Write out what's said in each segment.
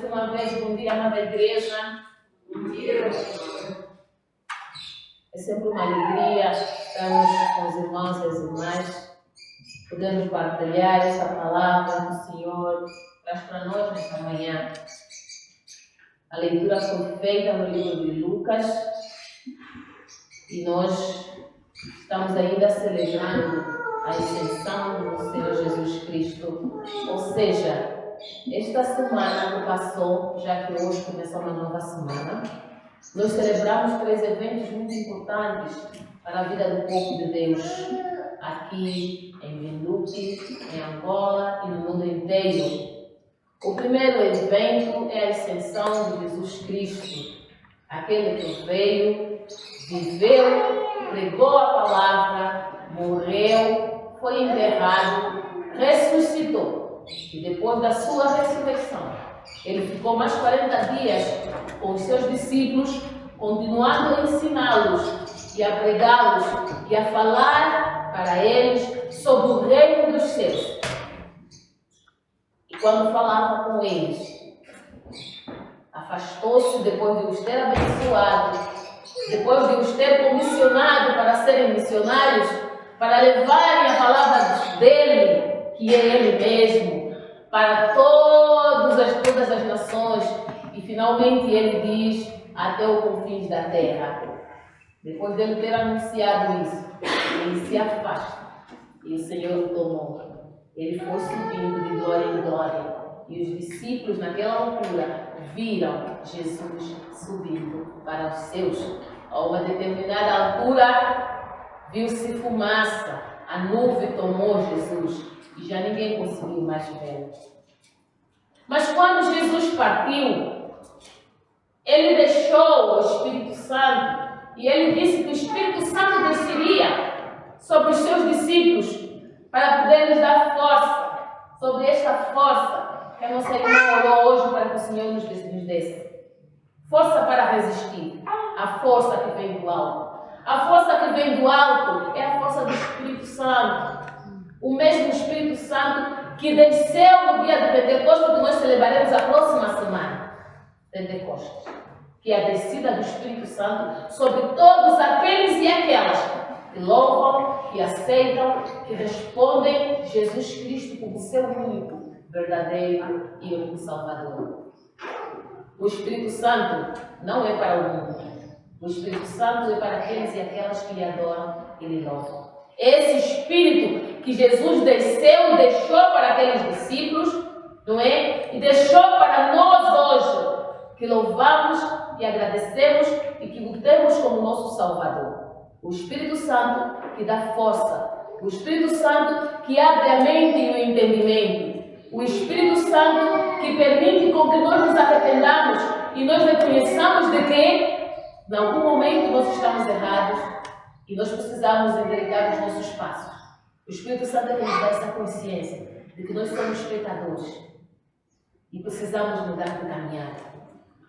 mais uma vez, bom dia, amada igreja. Bom dia. É sempre uma alegria estarmos com os irmãos e as irmãs, podemos partilhar esta palavra que o Senhor traz para nós nesta manhã. A leitura foi feita no livro de Lucas e nós estamos ainda celebrando a ascensão do Senhor Jesus Cristo. Ou seja, esta semana que passou, já que hoje começou uma nova semana, nós celebramos 3 eventos muito importantes para a vida do povo de Deus, aqui em Vinduque, em Angola e no mundo inteiro. O primeiro evento é a ascensão de Jesus Cristo, aquele que veio, viveu, pregou a palavra, morreu, foi enterrado, ressuscitou. E depois da sua ressurreição, ele ficou mais 40 dias com os seus discípulos, continuando a ensiná-los e a pregá-los e a falar para eles sobre o reino dos céus. E quando falava com eles, afastou-se depois de os ter abençoado, depois de os ter comissionado para serem missionários, para levarem a palavra dele, que é ele mesmo, para todas as nações. E finalmente ele diz, até os confins da terra. Depois dele ter anunciado isso, ele se afasta e o Senhor o tomou. Ele foi subindo de glória em glória e os discípulos naquela altura viram Jesus subindo para os céus. A uma determinada altura viu-se fumaça, a nuvem tomou Jesus e já ninguém conseguiu mais vê-lo. Mas quando Jesus partiu, ele deixou o Espírito Santo e ele disse que o Espírito Santo desceria sobre os seus discípulos para poder lhes dar força, sobre esta força que a nossa irmã orou hoje para que o Senhor nos desse. Força para resistir, a força que vem do alto. A força que vem do alto é a força do Espírito Santo. O mesmo Espírito Santo que desceu no dia de Pentecostes, que nós celebraremos a próxima semana. Pentecostes, que é a descida do Espírito Santo sobre todos aqueles e aquelas que louvam, que aceitam, que respondem Jesus Cristo como seu único, verdadeiro e único Salvador. O Espírito Santo não é para o mundo. O Espírito Santo é para aqueles e aquelas que lhe adoram e lhe louvam. Esse Espírito que Jesus desceu e deixou para aqueles discípulos, não é? E deixou para nós hoje, que louvamos e agradecemos e que o temos como nosso Salvador. O Espírito Santo que dá força. O Espírito Santo que abre a mente e o entendimento. O Espírito Santo que permite com que nós nos arrependamos e nós reconheçamos de que, em algum momento, nós estamos errados e nós precisamos endireitar os nossos passos. O Espírito Santo é que nos dá essa consciência de que nós somos pecadores e precisamos mudar de caminhada.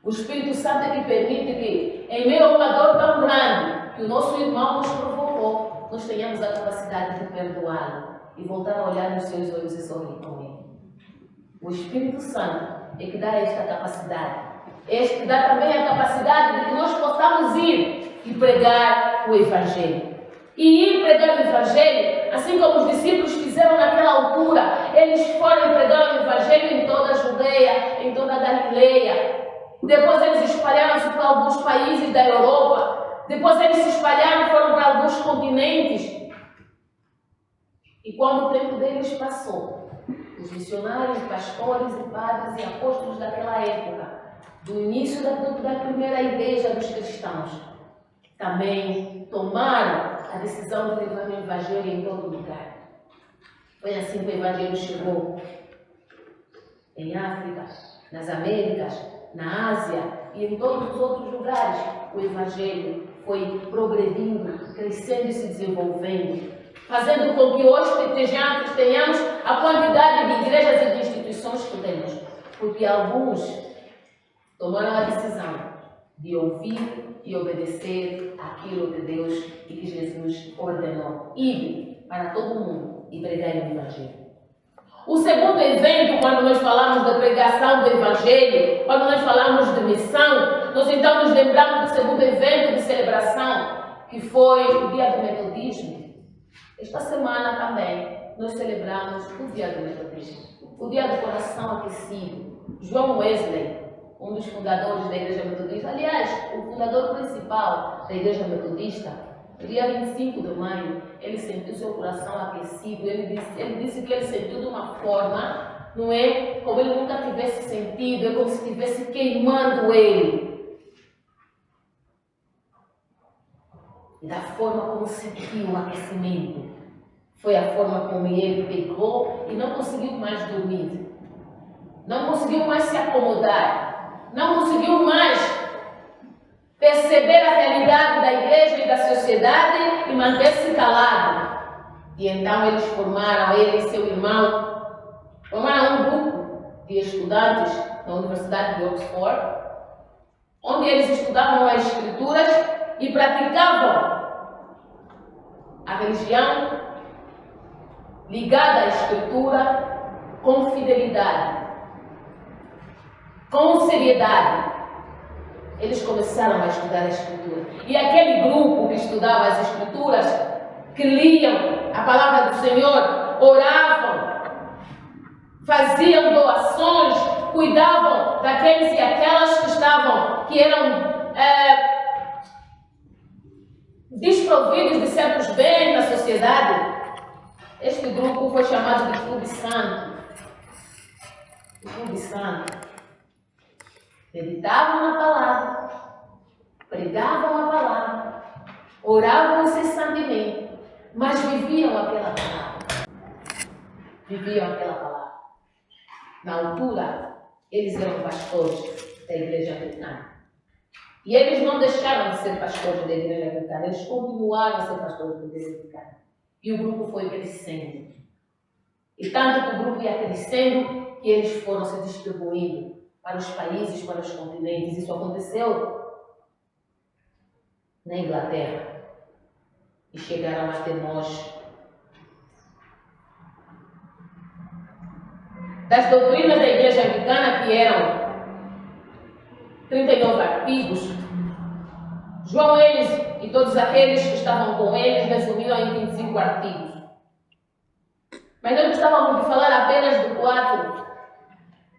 O Espírito Santo é que permite que, em meio a uma dor tão grande que o nosso irmão nos provocou, nós tenhamos a capacidade de perdoá-lo e voltar a olhar nos seus olhos e sorrir com ele. O Espírito Santo é que dá esta capacidade. É que dá também a capacidade de que nós possamos ir e pregar o Evangelho. E ir pregar o Evangelho, assim como os discípulos fizeram naquela altura, eles foram pregar o Evangelho em toda a Judeia, em toda a Galileia. Depois eles espalharam-se para alguns países da Europa. Depois eles se espalharam, foram para alguns continentes. E quando o tempo deles passou, os missionários, pastores e padres e apóstolos daquela época, do início da primeira igreja dos cristãos, também tomaram a decisão de levar o Evangelho em todo lugar. Foi assim que o Evangelho chegou em África, nas Américas, na Ásia e em todos os outros lugares. O Evangelho foi progredindo, crescendo e se desenvolvendo, fazendo com que hoje tenhamos a quantidade de igrejas e de instituições que temos, porque alguns tomaram a decisão de ouvir e obedecer aquilo de Deus e que Jesus ordenou. Ir para todo mundo e pregar o Evangelho. O segundo evento, quando nós falamos da pregação do Evangelho, quando nós falamos de missão, nós então nos lembramos do segundo evento de celebração, que foi o Dia do Metodismo. Esta semana também nós celebramos o Dia do Metodismo, o Dia do Coração Aquecido. João Wesley, um dos fundadores da Igreja Metodista, aliás, o fundador principal da Igreja Metodista, no dia 25 de maio, ele sentiu seu coração aquecido. Ele disse que ele sentiu de uma forma, não é? Como ele nunca tivesse sentido, é como se estivesse queimando ele. E da forma como sentiu o aquecimento, foi a forma como ele pegou e não conseguiu mais dormir. Não conseguiu mais se acomodar. Não conseguiu mais perceber a realidade da igreja e da sociedade e manter-se calado. E então eles formaram, ele e seu irmão, formaram um grupo de estudantes na Universidade de Oxford, onde eles estudavam as Escrituras e praticavam a religião ligada à Escritura com fidelidade, com seriedade. Eles começaram a estudar a Escritura. E aquele grupo que estudava as Escrituras, que liam a palavra do Senhor, oravam, faziam doações, cuidavam daqueles e aquelas que eram desprovidos de certos bens na sociedade. Este grupo foi chamado de Clube Santo. O Clube Santo. Meditavam na palavra, pregavam a palavra, oravam incessantemente, mas viviam aquela palavra. Viviam aquela palavra. Na altura, eles eram pastores da igreja americana. E eles não deixaram de ser pastores da igreja americana, eles continuaram a ser pastores da igreja americana. E o grupo foi crescendo. E tanto que o grupo ia crescendo, que eles foram se distribuindo para os países, para os continentes. Isso aconteceu na Inglaterra. E chegaram até nós. Das doutrinas da igreja anglicana, que eram 39 artigos, João eles e todos aqueles que estavam com eles resumiram em 25 artigos. Mas nós gostávamos de falar apenas de 4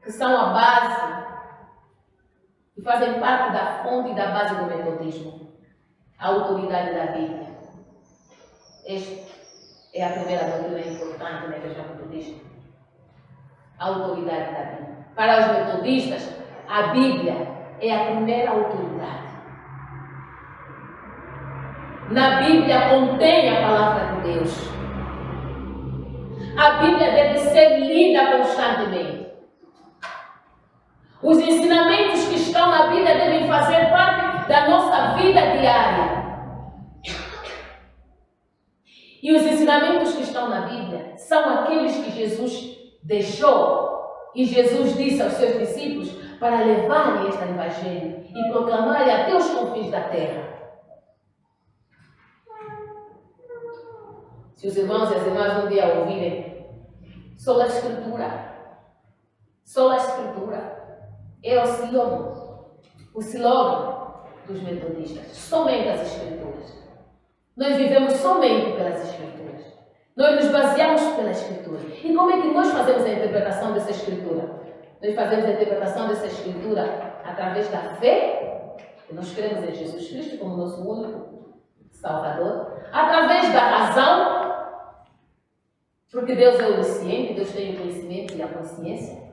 que são a base e fazem parte da fonte e da base do metodismo. A autoridade da Bíblia. Esta é a primeira doutrina importante na igreja metodista. A autoridade da Bíblia. Para os metodistas, a Bíblia é a primeira autoridade. Na Bíblia contém a palavra de Deus. A Bíblia deve ser lida constantemente. Os ensinamentos que estão na Bíblia devem fazer parte da nossa vida diária. E os ensinamentos que estão na Bíblia são aqueles que Jesus deixou. E Jesus disse aos seus discípulos para levarem este evangelho e proclamarem até os confins da terra. Se os irmãos e as irmãs um dia ouvirem, só a Escritura. Só a Escritura. É o slogan dos metodistas. Somente as Escrituras. Nós vivemos somente pelas Escrituras. Nós nos baseamos pela Escritura. E como é que nós fazemos a interpretação dessa Escritura? Nós fazemos a interpretação dessa Escritura através da fé. Nós cremos em Jesus Cristo como nosso único Salvador. Através da razão. Porque Deus é onisciente, Deus tem o conhecimento e a consciência.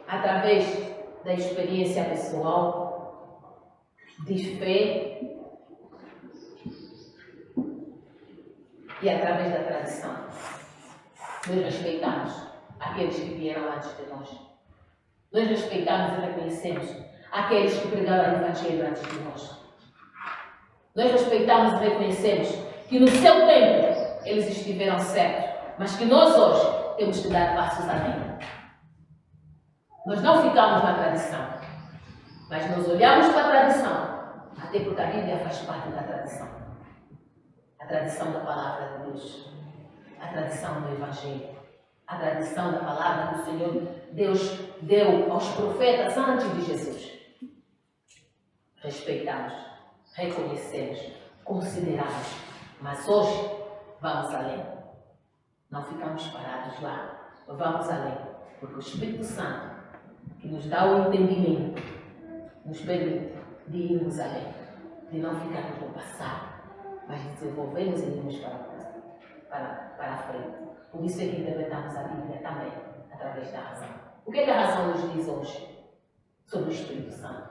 Através da experiência pessoal, de fé e através da tradição. Nós respeitamos aqueles que vieram antes de nós. Nós respeitamos e reconhecemos aqueles que pregaram o Evangelho antes de nós. Nós respeitamos e reconhecemos que no seu tempo eles estiveram certos, mas que nós hoje temos que dar passos além. Nós não ficamos na tradição, mas nós olhamos para a tradição, até porque a Bíblia faz parte da tradição. A tradição da palavra de Deus, a tradição do Evangelho, a tradição da palavra que o Senhor Deus deu aos profetas antes de Jesus. Respeitamos, reconhecemos, consideramos, mas hoje vamos além. Não ficamos parados lá, vamos além, porque o Espírito Santo, que nos dá o entendimento, nos permite de irmos além, de não ficarmos no passado, mas desenvolvermos e irmos para a frente. Por isso é que interpretamos a Bíblia também, através da razão. O que é que a razão nos diz hoje sobre o Espírito Santo?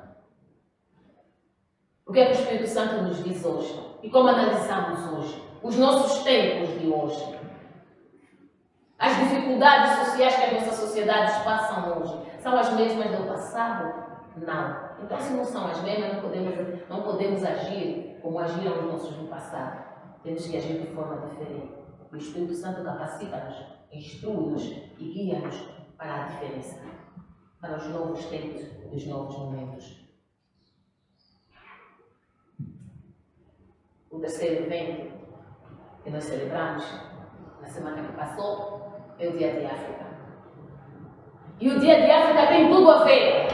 O que é que o Espírito Santo nos diz hoje? E como analisamos hoje? Os nossos tempos de hoje. As dificuldades sociais que as nossas sociedades passam hoje são as mesmas do passado? Não. Então, se não são as mesmas, não podemos agir como agiram os nossos no passado. Temos que agir de forma diferente. O Espírito Santo capacita-nos, instrui-nos e guia-nos para a diferença, para os novos tempos e os novos momentos. O terceiro evento que nós celebramos na semana que passou é o Dia de África. E o Dia de África tem tudo a ver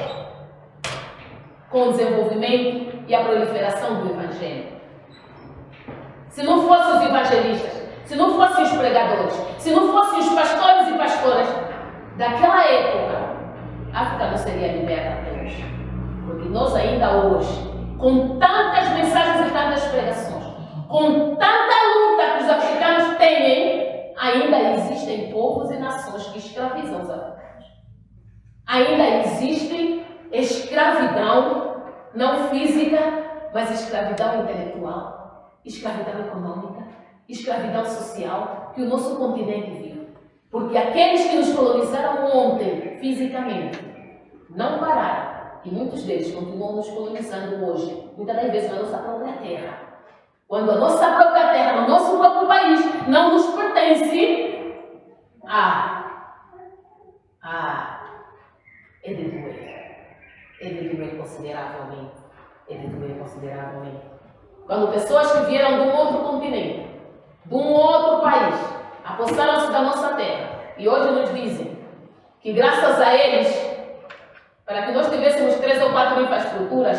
com o desenvolvimento e a proliferação do Evangelho. Se não fossem os evangelistas, se não fossem os pregadores, se não fossem os pastores e pastoras daquela época, a África não seria liberta até hoje. Porque nós ainda hoje, com tantas mensagens e tantas pregações, com tanta luta que os africanos têm, ainda existem povos e nações que escravizam os africanos. Ainda existe escravidão, não física, mas escravidão intelectual, escravidão econômica, escravidão social que o nosso continente vive. Porque aqueles que nos colonizaram ontem, fisicamente, não pararam. E muitos deles continuam nos colonizando hoje, muitas das vezes na nossa própria terra. Quando a nossa própria terra, no nosso próprio país, não nos pertence, é de doer. É de doer consideravelmente. É de doer consideravelmente. Quando pessoas que vieram de um outro continente, de um outro país, apossaram-se da nossa terra e hoje nos dizem que graças a eles, para que nós tivéssemos 3 ou 4 infraestruturas,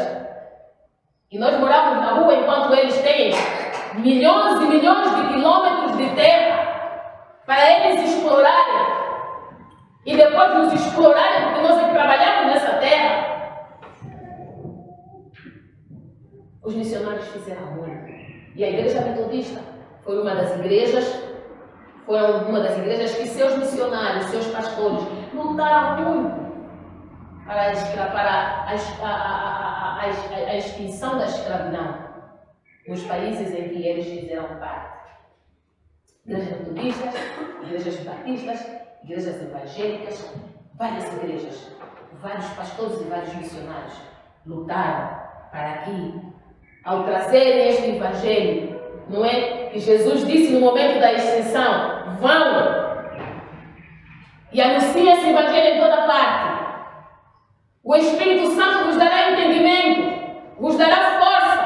e nós moramos na rua enquanto eles têm milhões e milhões de quilômetros de terra para eles explorarem e depois nos explorarem porque nós é que trabalhamos nessa terra. Os missionários fizeram muito. E a Igreja Metodista foi uma das igrejas que seus missionários, seus pastores lutaram muito para a extinção da escravidão nos países em que eles fizeram parte. Igrejas metodistas, igrejas batistas, igrejas evangélicas, várias igrejas, vários pastores e vários missionários lutaram para que, ao trazerem este evangelho, não é? Que Jesus disse no momento da extinção: vão e anunciem esse evangelho em toda parte. O Espírito Santo vos dará entendimento, vos dará força,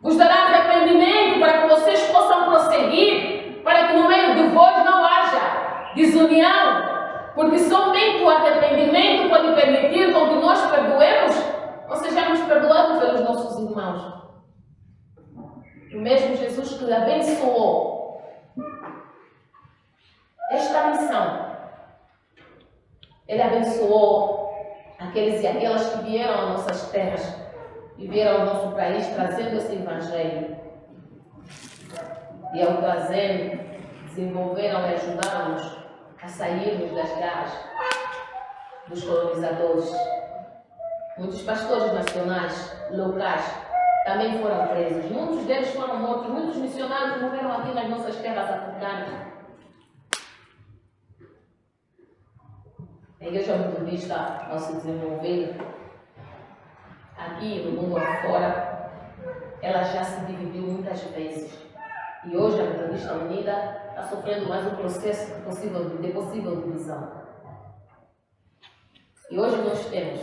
vos dará arrependimento para que vocês possam prosseguir, para que no meio de vós não haja desunião, porque somente o arrependimento pode permitir com que nós perdoemos ou sejamos perdoados pelos nossos irmãos. O mesmo Jesus que abençoou esta missão, Ele abençoou aqueles e aquelas que vieram às nossas terras e vieram ao nosso país trazendo esse evangelho. E ao trazer, desenvolveram e ajudaram-nos a sairmos das garras dos colonizadores. Muitos pastores nacionais, locais, também foram presos. Muitos deles foram mortos. Muitos missionários morreram aqui nas nossas terras africanas. A Igreja Metodista, ao se desenvolver aqui no mundo afora, ela já se dividiu muitas vezes. E hoje a Metodista Unida está sofrendo mais um processo de possível divisão. E hoje nós temos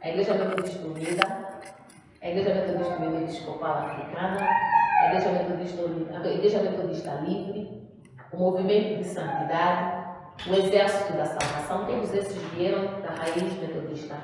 a Igreja Metodista Unida, a Igreja Metodista Episcopal Africana, a a Igreja Metodista Livre, o Movimento de Santidade, o Exército da Salvação, todos esses vieram da raiz metodista.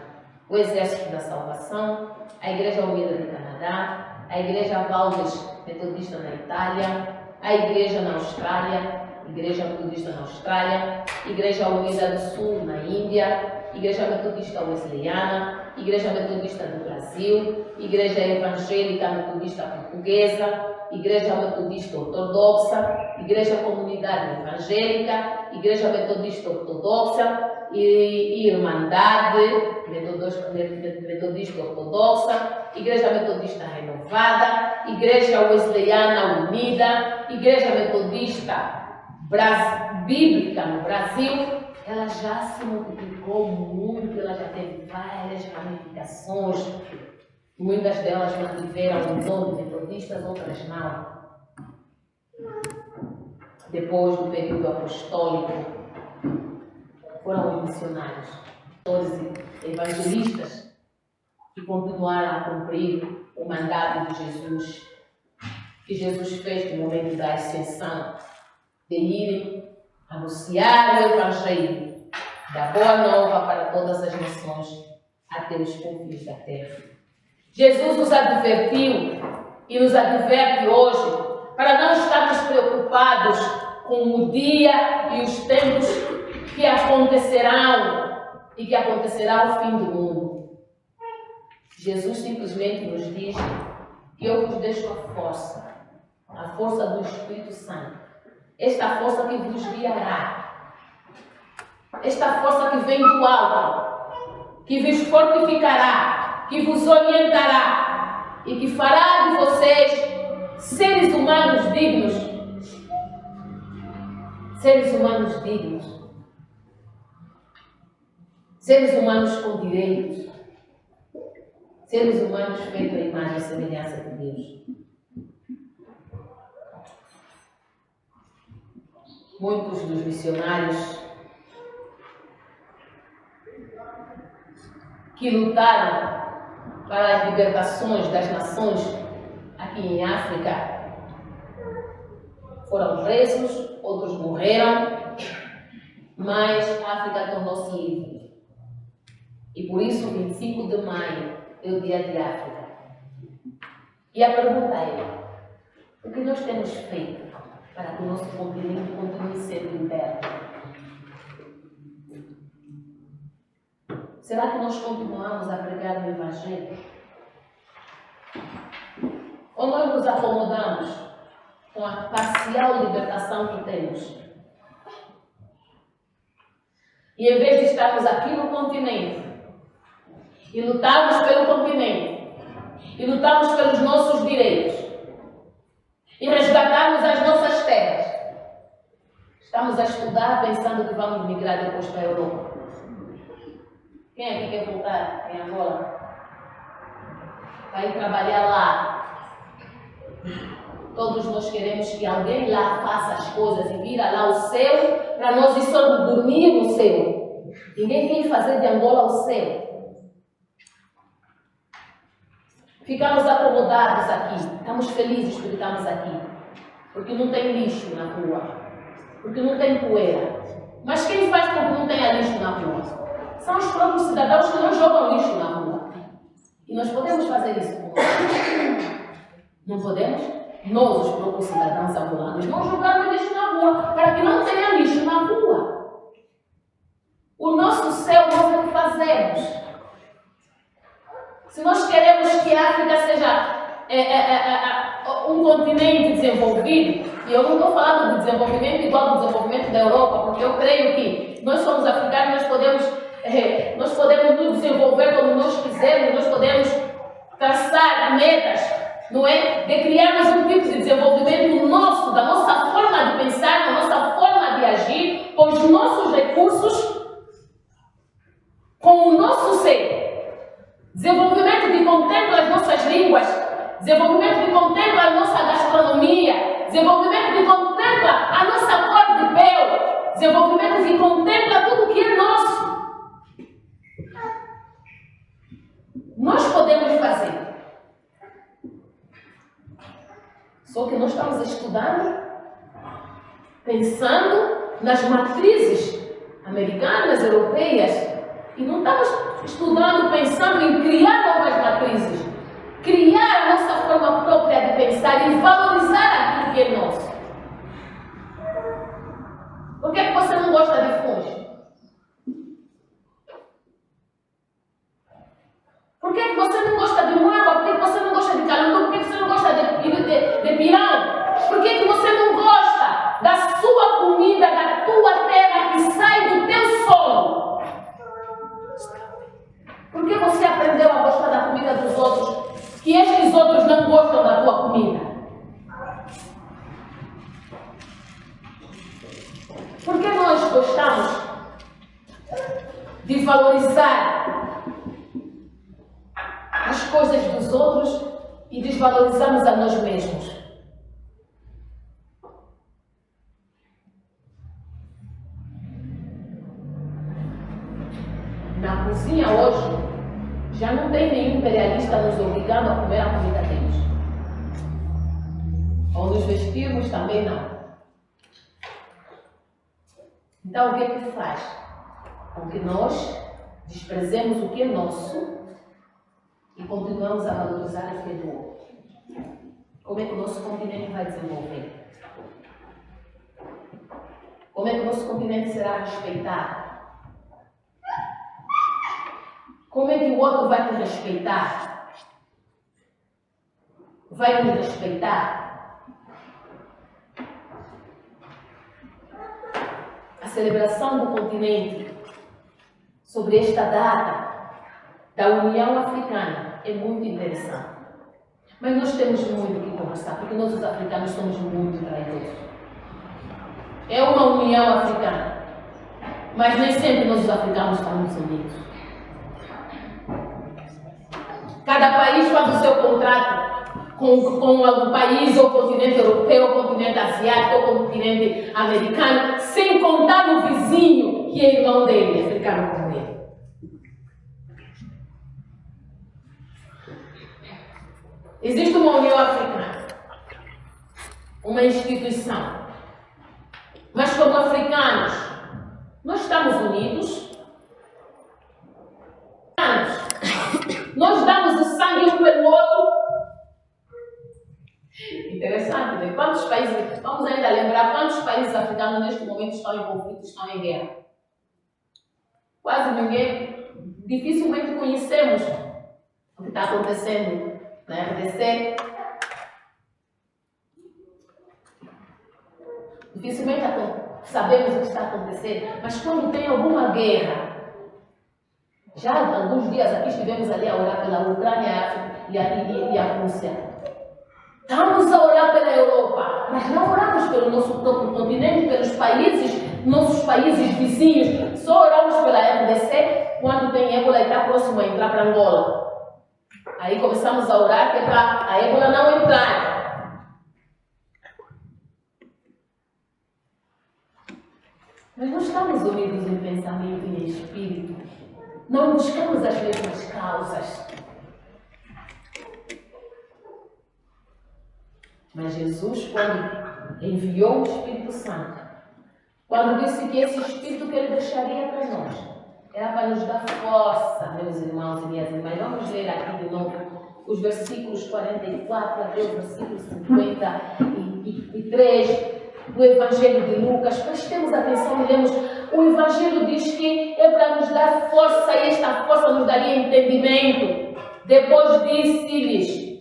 O Exército da Salvação, a Igreja Unida de Canadá, a Igreja Valdes Metodista na Itália, a Igreja na Austrália, Igreja Metodista na Austrália, Igreja Unida do Sul na Índia, Igreja Metodista Wesleyana, Igreja Metodista do Brasil, Igreja Evangélica Metodista Portuguesa, Igreja Metodista Ortodoxa, Igreja Comunidade Evangélica, Igreja Metodista Ortodoxa e Irmandade Metodista Ortodoxa, Igreja Metodista Renovada, Igreja Wesleyana Unida, Igreja Metodista Bíblica no Brasil. Ela já se multiplicou muito, ela já teve várias ramificações. Muitas delas mantiveram o nome de metodistas, outras não. Depois do período apostólico, foram os missionários, os evangelistas, que continuaram a cumprir o mandato de Jesus, que Jesus fez no momento da ascensão, de irem anunciar o Evangelho da Boa Nova para todas as nações, até os confins da terra. Jesus nos advertiu e nos adverte hoje para não estarmos preocupados com o dia e os tempos que acontecerão e que acontecerá o fim do mundo. Jesus simplesmente nos diz que eu vos deixo a força do Espírito Santo. Esta força que vos guiará, esta força que vem do alto, que vos fortificará, que vos orientará e que fará de vocês seres humanos dignos. Seres humanos dignos. Seres humanos com direitos. Seres humanos feitos à imagem e semelhança de Deus. Muitos dos missionários que lutaram para as libertações das nações aqui em África foram presos, outros morreram, mas a África tornou-se livre. E por isso, 25 de maio é o Dia de África. E a pergunta é: o que nós temos feito para que o nosso continente continue sendo liberto? Será que nós continuamos a pregar o Evangelho? Ou nós nos acomodamos com a parcial libertação que temos? E em vez de estarmos aqui no continente e lutarmos pelo continente e lutarmos pelos nossos direitos e resgatarmos as nossas terras, estamos a estudar pensando que vamos migrar depois para a Europa. Quem aqui quer voltar em Angola? Vai ir trabalhar lá. Todos nós queremos que alguém lá faça as coisas e vira lá o céu para nós ir só dormir no céu. Ninguém quer fazer de Angola o céu. Ficamos acomodados aqui. Estamos felizes porque estamos aqui. Porque não tem lixo na rua. Porque não tem poeira. Mas quem faz com que não tenha lixo na rua? São os próprios cidadãos que não jogam lixo na rua. E nós podemos fazer isso com nós. Não podemos? Nós, os próprios cidadãos angolanos, não jogamos lixo na rua para que não tenha lixo na rua. O nosso céu nós é que fazemos. Se nós queremos que a África seja um continente desenvolvido, e eu não estou falando de desenvolvimento igual ao desenvolvimento da Europa, porque eu creio que nós somos africanos, nós podemos nos desenvolver como nós quisermos, nós podemos traçar metas, não é? De criarmos um tipo de desenvolvimento nosso, da nossa forma de pensar, da nossa forma de agir, com os nossos recursos, com o nosso ser. Desenvolvimento que contempla as nossas línguas, desenvolvimento que contempla a nossa gastronomia, desenvolvimento que contempla a nossa cor de pele, desenvolvimento que contempla tudo que é nosso. Nós podemos fazer. Só que nós estamos estudando, pensando nas matrizes americanas, europeias, e não estamos estudando, pensando em criar novas matrizes, criar a nossa forma própria de pensar e valorizar aquilo que é nosso. Por que você não gosta de fungo? Por que você não gosta de moaba? Por que você não gosta de calangô? Por que você não gosta de pirão? Por que você não gosta da sua comida, da tua terra que sai do teu solo? Por que você aprendeu a gostar da comida dos outros, que estes outros não gostam da tua comida? Por que nós gostamos de valorizar as coisas dos outros e desvalorizamos a nós mesmos? Na cozinha hoje, já não tem nenhum imperialista nos obrigando a comer a comida deles. Ou nos vestirmos também não. Então o que é que faz? Com que nós desprezemos o que é nosso e continuamos a valorizar o que é do outro. Como é que o nosso continente vai desenvolver? Como é que o nosso continente será respeitado? Como é que o outro vai te respeitar? Vai me respeitar? A celebração do continente sobre esta data da União Africana é muito interessante. Mas nós temos muito o que conversar, porque nós os africanos somos muito traidores. É uma União Africana, mas nem sempre nós os africanos estamos unidos. Cada país faz o seu contrato com o país, ou o continente europeu, ou o continente asiático, ou o continente americano, sem contar o vizinho, que é irmão dele, africano como ele. Existe uma União Africana, uma instituição, mas como africanos, nós estamos unidos. Nós damos o sangue um pelo outro. Interessante, né? Quantos países, vamos ainda lembrar, quantos países africanos neste momento estão em conflito, estão em guerra? Quase ninguém, dificilmente conhecemos o que está acontecendo na RDC. Dificilmente sabemos o que está acontecendo, mas quando tem alguma guerra, já há alguns dias aqui estivemos ali a orar pela Ucrânia e a Rússia. Estamos a orar pela Europa, mas não oramos pelo nosso próprio continente, pelos países, nossos países vizinhos. Só oramos pela RDC quando tem ébola e está próximo a entrar para Angola. Aí começamos a orar que é para a ébola não entrar. Mas não estamos unidos em pensamento e em espírito. Não buscamos as mesmas causas. Mas Jesus, quando enviou o Espírito Santo, quando disse que esse Espírito que Ele deixaria para nós, era para nos dar força, meus irmãos e minhas irmãs. Vamos ler aqui de novo os versículos 44 até o versículo 53 do Evangelho de Lucas. Prestemos atenção e lemos. O Evangelho diz que é para nos dar força e esta força nos daria entendimento. Depois disse-lhes: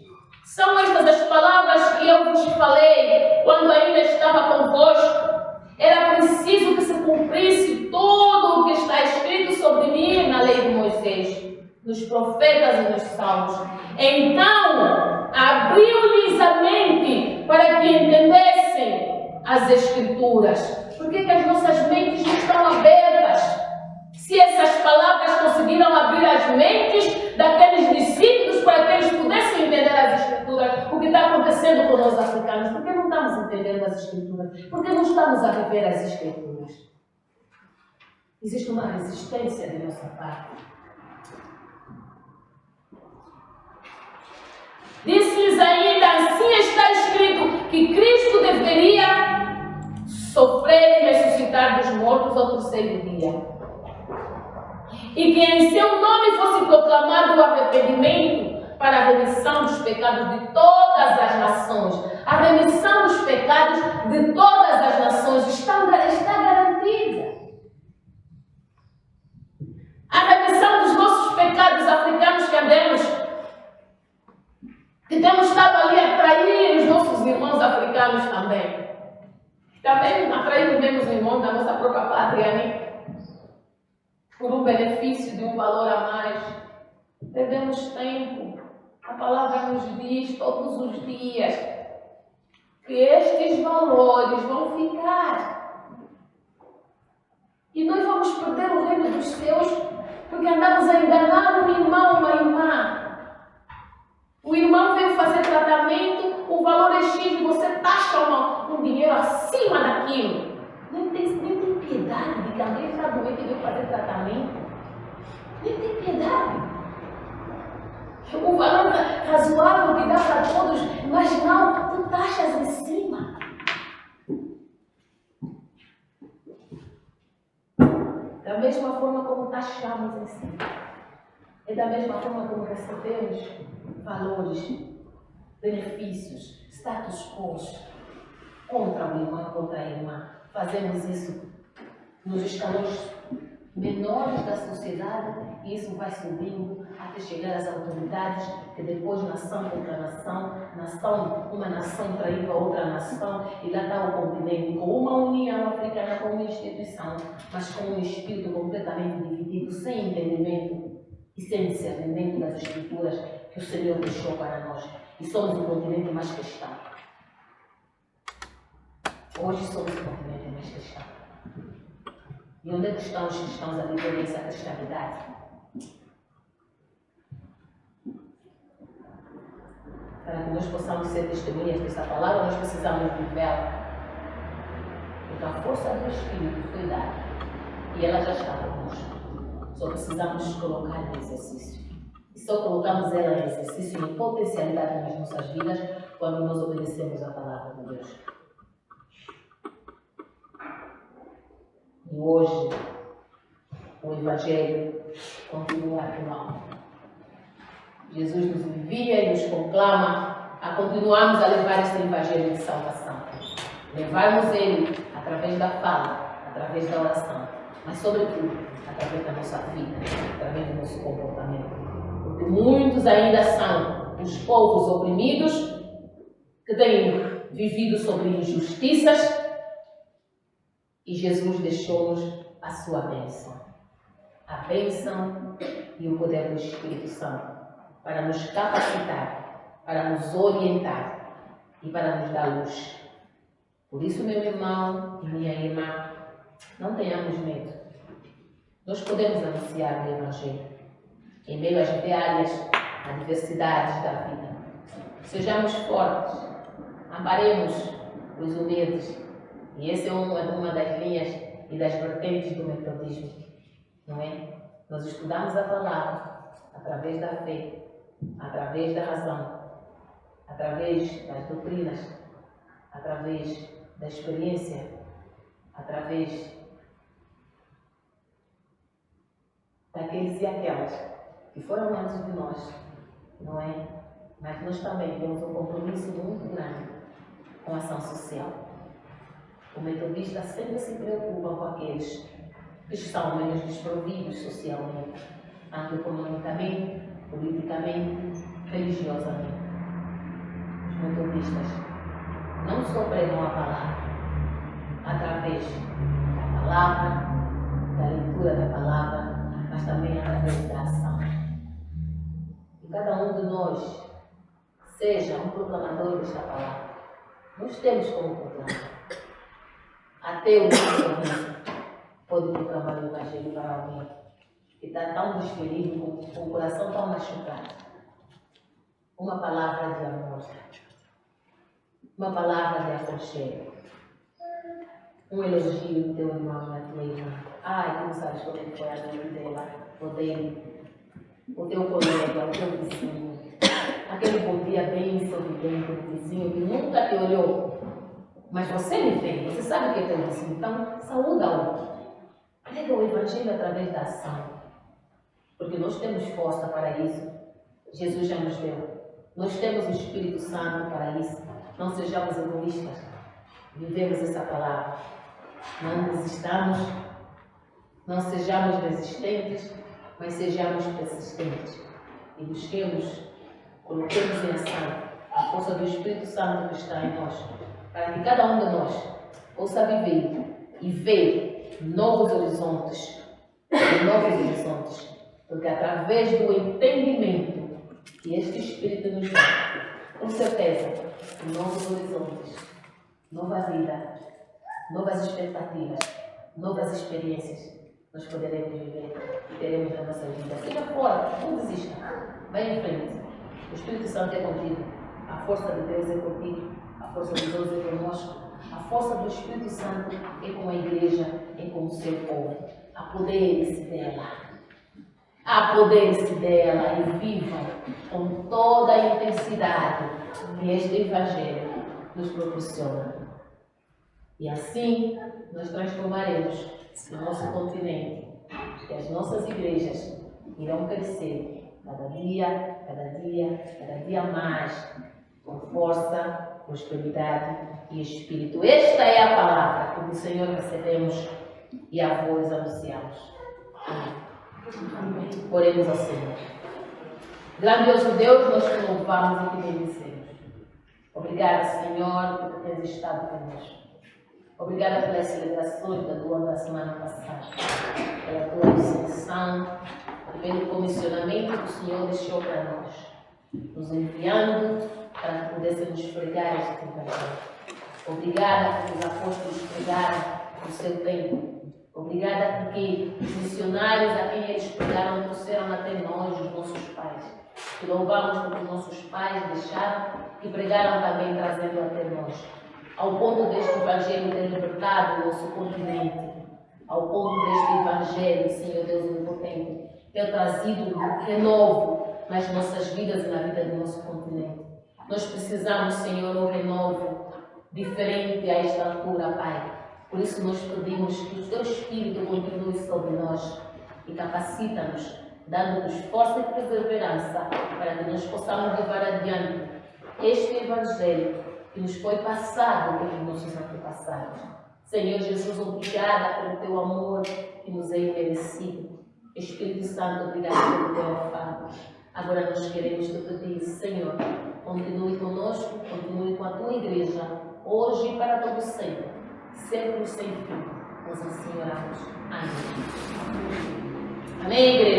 são estas as palavras que eu vos falei quando ainda estava convosco. Era preciso que se cumprisse todo o que está escrito sobre mim na lei de Moisés, nos profetas e nos salmos. Então abriu-lhes a mente para que entendessem as Escrituras. Por que as nossas mentes não estão abertas? Se essas palavras conseguiram abrir as mentes daqueles discípulos para que eles pudessem entender as Escrituras, o que está acontecendo com nós africanos? Por que não estamos entendendo as Escrituras? Por que não estamos a viver as Escrituras? Existe uma resistência de nossa parte. Disse-lhes ainda: assim está escrito, que Cristo deveria sofrer e ressuscitar dos mortos ao terceiro dia. E que em seu nome fosse proclamado o arrependimento para a remissão dos pecados de todas as nações. A remissão dos pecados de todas as nações está garantida. A remissão dos nossos pecados africanos que temos estado ali a atrair os nossos irmãos africanos também. Também atraímos mesmo os irmãos da nossa própria pátria, né? Por um benefício de um valor a mais. Perdemos tempo. A palavra nos diz todos os dias que estes valores vão ficar. E nós vamos perder o reino dos céus porque andamos a enganar um irmão, uma irmã. O irmão veio fazer tratamento, o valor é X e você taxa um dinheiro acima daquilo. Nem tem piedade de que alguém está doente e veio fazer tratamento. Nem tem piedade. O valor razoável que dá para todos, mas não, tu taxas em cima. Da mesma forma como taxamos em cima. É da mesma forma como recebemos valores, benefícios, status quo contra o irmão, contra a irmã. Fazemos isso nos escalões menores da sociedade e isso vai subindo até chegar às autoridades, que depois nação contra nação, uma nação traindo a outra nação, e lá está o continente com uma união africana, com uma instituição, mas com um espírito completamente dividido, sem entendimento e sem discernimento das escrituras que o Senhor deixou para nós. E somos o continente mais cristão. Hoje somos o continente mais cristão. E onde é que estão os cristãos a viver essa cristandade? Para que nós possamos ser testemunhas dessa palavra, nós precisamos vivê-la. Porque a força do Espírito foi dada. E ela já está conosco. Só precisamos colocar em exercício. E só colocamos ela em exercício, em potencialidade nas nossas vidas, quando nós obedecemos a palavra de Deus. E hoje, o Evangelho continua atual. Jesus nos envia e nos conclama a continuarmos a levar este Evangelho de salvação. Levarmos ele através da fala, através da oração, mas sobretudo através da nossa vida, através do nosso comportamento. Porque muitos ainda são os povos oprimidos que têm vivido sobre injustiças. E Jesus deixou-nos a sua bênção. A bênção e o poder do Espírito Santo para nos capacitar, para nos orientar e para nos dar luz. Por isso, meu irmão e minha irmã, não tenhamos medo. Nós podemos anunciar o Evangelho em meio às várias adversidades da vida. Sejamos fortes, amparemos os humildes. E essa é uma das linhas e das vertentes do metodismo, não é? Nós estudamos a palavra através da fé, através da razão, através das doutrinas, através da experiência, através daqueles e aquelas que foram antes de nós, não é? Mas nós também temos um compromisso muito grande com a ação social. O metodista sempre se preocupa com aqueles que estão menos desprovidos socialmente, tanto economicamente, politicamente, religiosamente. Os metodistas não só pregam a palavra através da palavra, da leitura da palavra, mas também através da ação. E cada um de nós seja um proclamador desta palavra. Nós temos como proclamar. Até o nosso pode proclamar o Evangelho para alguém que está tão desferido, com o coração tão machucado. Uma palavra de amor, uma palavra de aconchego, um elogio do teu irmão, da tua irmã. Ai, tu não sabes como é que foi a noite dela, ou dele, o teu colega, o teu vizinho, a aquele bom dia bem sorridente do vizinho que nunca te olhou, mas você me vê, você sabe que é teu vizinho, então saúda-o. Prega o Evangelho através da ação, porque nós temos força para isso. Jesus já nos deu. Nós temos o Espírito Santo para isso. Não sejamos egoístas. Vivemos essa palavra. Não desistamos. Não sejamos resistentes, mas sejamos persistentes. E busquemos, coloquemos em ação a força do Espírito Santo que está em nós, para que cada um de nós possa viver e ver novos horizontes. Novos horizontes. Porque através do entendimento que este Espírito nos dá, com certeza, novos horizontes, nova vida, novas expectativas, novas experiências, nós poderemos viver e teremos na nossa vida. Fica fora, não desista, vai em frente. O Espírito Santo é contigo, a força de Deus é contigo, a força de Deus é conosco, a força do Espírito Santo é com a igreja, é com o seu povo. Apoderem-se dela. Apoderem-se dela e vivam com toda a intensidade que este Evangelho nos proporciona. E assim nós transformaremos o nosso continente e as nossas igrejas irão crescer cada dia mais, com força, prosperidade e espírito. Esta é a palavra que do Senhor recebemos e a vós anunciamos. Amém. Oremos ao Senhor. Grandioso Deus, nós te louvamos e te bendizemos. Obrigada, Senhor, por teres estado conosco. Obrigada pelas celebrações do ano da semana passada, pela tua extensão, pelo comissionamento que o Senhor deixou para nós, nos enviando para que pudéssemos pregar este Evangelho. Obrigada porque os apóstolos pregaram no seu tempo. Obrigada porque os missionários a quem eles pregaram trouxeram até nós, os nossos pais. Te louvamos porque os nossos pais deixaram e pregaram também trazendo até nós. Ao ponto deste Evangelho ter libertado o nosso continente, ao ponto deste Evangelho, Senhor Deus Onipotente, ter trazido renovo nas nossas vidas e na vida do nosso continente. Nós precisamos, Senhor, um renovo diferente a esta altura, Pai. Por isso nós pedimos que o Teu Espírito continue sobre nós e capacita-nos, dando-nos força e perseverança para que nós possamos levar adiante este Evangelho que nos foi passado pelos nossos antepassados. Senhor Jesus, obrigada pelo Teu amor que nos é imerecido. Espírito Santo, obrigada pelo Teu afago. Agora nós queremos Te pedir, Senhor, continue conosco, continue com a Tua igreja, hoje e para todo sempre, sempre sem fim. Nós assim oramos. Amém. Amém, igreja.